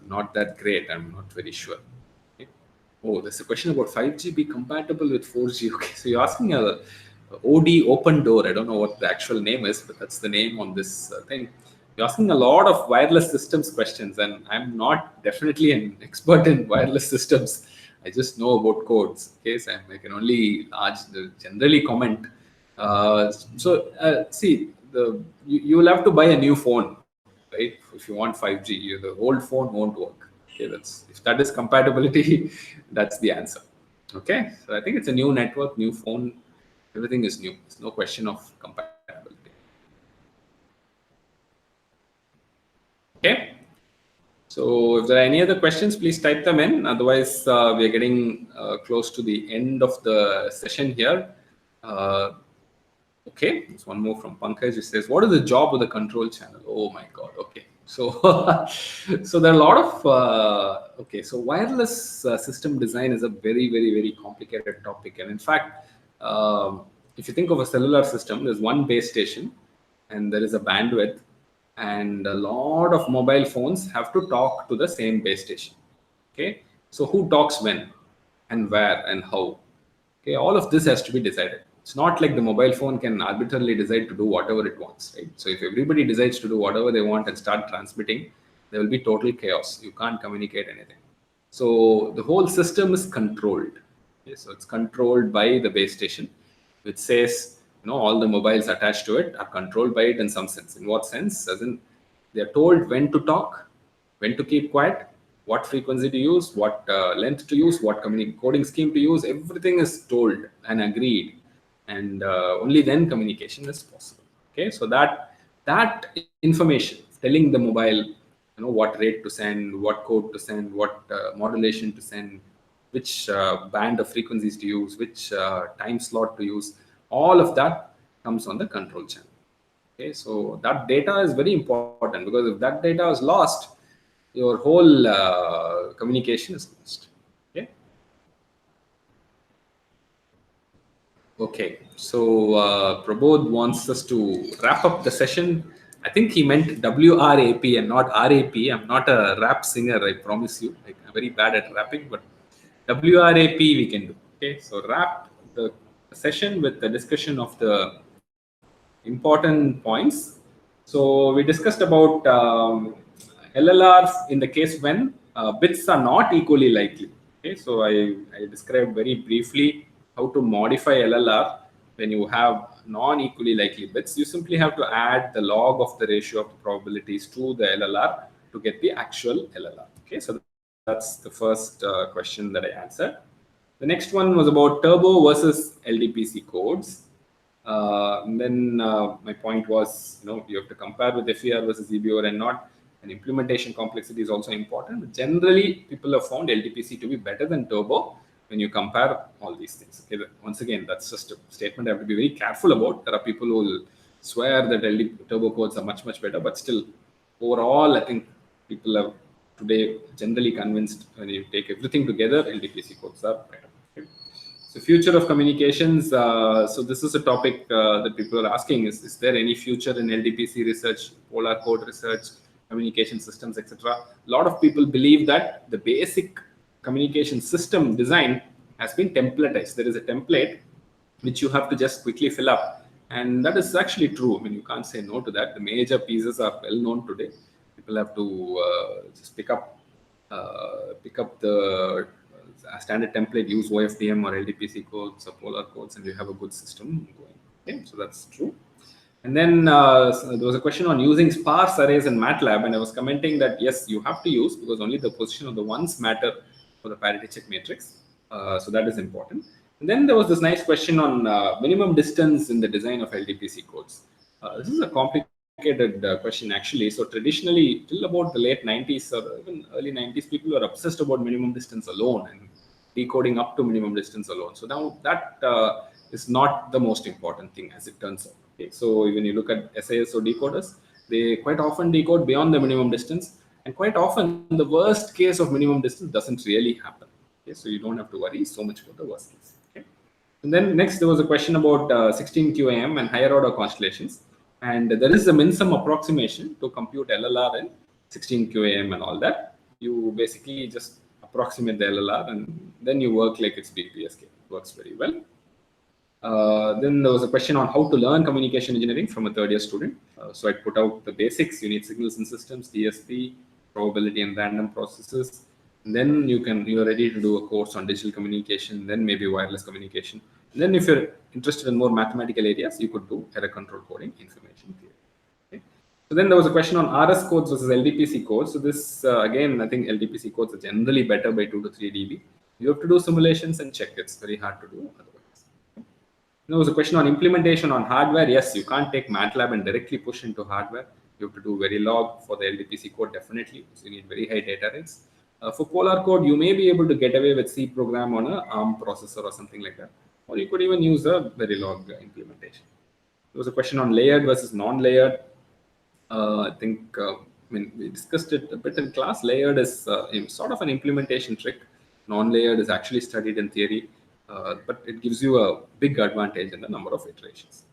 not that great. I'm not very sure. Okay. Oh, there's a question about 5G be compatible with 4G. Okay, so you're asking a OD open door. I don't know what the actual name is, but that's the name on this thing. You're asking a lot of wireless systems questions, and I'm not definitely an expert in wireless systems. I just know about codes. Okay, so I can only generally comment. See, you will have to buy a new phone, right? If you want 5G, the old phone won't work. Okay, that's if that is compatibility, that's the answer. Okay, so I think it's a new network, new phone, everything is new. It's no question of compatibility. Okay, so if there are any other questions, please type them in. Otherwise, we are getting close to the end of the session here. Okay, there's one more from Pankaj. It says, "What is the job of the control channel?" Oh my God. Okay, so so there are a lot of okay. So wireless system design is a very, very, very complicated topic, and in fact, if you think of a cellular system, there's one base station, and there is a bandwidth, and a lot of mobile phones have to talk to the same base station. Okay, so who talks when, and where, and how? Okay, all of this has to be decided. It's not like the mobile phone can arbitrarily decide to do whatever it wants, right? So if everybody decides to do whatever they want and start transmitting, there will be total chaos. You can't communicate anything. So the whole system is controlled. Okay, so it's controlled by the base station, which says, all the mobiles attached to it are controlled by it in some sense. In what sense? As in, they are told when to talk, when to keep quiet, what frequency to use, what length to use, what coding scheme to use. Everything is told and agreed, and only then communication is possible. Okay, so that information, telling the mobile, what rate to send, what code to send, what modulation to send, which band of frequencies to use, which time slot to use, all of that comes on the control channel. Okay, so that data is very important, because if that data is lost, your whole communication is lost. Okay. Okay. So Prabodh wants us to wrap up the session. I think he meant WRAP and not RAP. I'm not a rap singer, I promise you. I'm very bad at rapping, but WRAP we can do. Okay. So wrap the session with the discussion of the important points. So we discussed about LLRs in the case when bits are not equally likely. Okay, so I described very briefly how to modify LLR when you have non-equally likely bits. You simply have to add the log of the ratio of the probabilities to the LLR to get the actual LLR. Okay, so that's the first question that I answered. The next one was about turbo versus LDPC codes. And then my point was, you have to compare with FER versus EBOR and not. And implementation complexity is also important. But generally, people have found LDPC to be better than turbo when you compare all these things. Okay, once again, that's just a statement I have to be very careful about. There are people who will swear that turbo codes are much, much better, but still, overall, I think people are today generally convinced when you take everything together, LDPC codes are better. Okay. So future of communications. So this is a topic that people are asking: is there any future in LDPC research, polar code research, communication systems, etc.? A lot of people believe that the basic communication system design has been templatized. There is a template which you have to just quickly fill up, and that is actually true. I mean, you can't say no to that. The major pieces are well known today. People have to just pick up the standard template, use OFDM or LDPC codes or polar codes, and you have a good system going. Okay, so that's true. And then so there was a question on using sparse arrays in MATLAB, and I was commenting that yes, you have to use, because only the position of the ones matter for the parity check matrix. So that is important. And then there was this nice question on minimum distance in the design of LDPC codes. This is a complicated question actually. So traditionally, till about the late 90s or even early 90s, people were obsessed about minimum distance alone and decoding up to minimum distance alone. So now that is not the most important thing, as it turns out. Okay, so when you look at SISO decoders, they quite often decode beyond the minimum distance, and quite often the worst case of minimum distance doesn't really happen. Okay, so you don't have to worry so much about the worst case. Okay, and then next there was a question about 16 QAM and higher order constellations, and there is a MinSum approximation to compute LLR in 16 QAM and all that. You basically just approximate the LLR and then you work like it's BPSK. It works very well. Then there was a question on how to learn communication engineering from a third-year student. So I put out the basics. You need signals and systems, DSP, probability and random processes. And then you're ready to do a course on digital communication, then maybe wireless communication. And then if you're interested in more mathematical areas, you could do error control coding, information theory. Okay. So then there was a question on RS codes versus LDPC codes. So this, again, I think LDPC codes are generally better by 2 to 3 dB. You have to do simulations and check. It's very hard to do otherwise. There was a question on implementation on hardware. Yes, you can't take MATLAB and directly push into hardware. You have to do Verilog for the LDPC code, definitely. So you need very high data rates. For Polar code, you may be able to get away with C program on a ARM processor or something like that. Or you could even use a Verilog implementation. There was a question on layered versus non-layered. I think we discussed it a bit in class. Layered is sort of an implementation trick. Non-layered is actually studied in theory, but it gives you a big advantage in the number of iterations.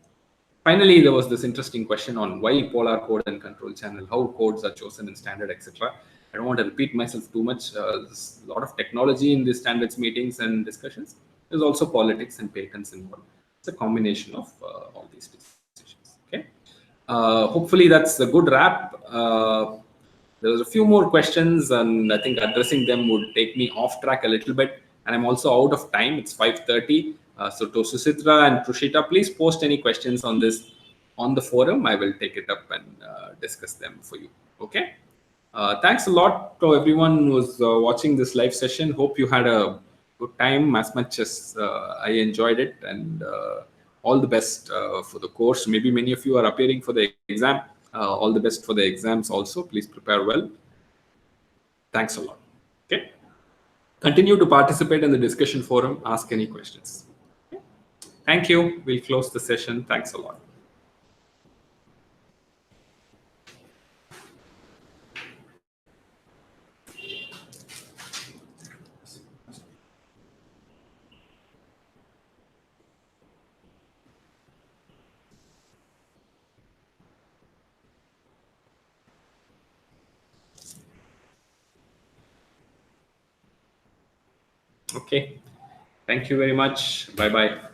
Finally, there was this interesting question on why polar code and control channel, how codes are chosen in standard, etc. I don't want to repeat myself too much. There's a lot of technology in these standards meetings and discussions. There's also politics and patents involved. It's a combination of all these decisions. Okay. Hopefully that's a good wrap. There was a few more questions, and I think addressing them would take me off track a little bit. And I'm also out of time. It's 5:30. So to Susitra and Trushita, please post any questions on this on the forum. I will take it up and discuss them for you. Okay. Thanks a lot to everyone who's watching this live session. Hope you had a good time as much as I enjoyed it, and all the best for the course. Maybe many of you are appearing for the exam. All the best for the exams also. Please prepare well. Thanks a lot. Okay. Continue to participate in the discussion forum. Ask any questions. Okay. Thank you. We'll close the session. Thanks a lot. Okay. Thank you very much. Bye-bye.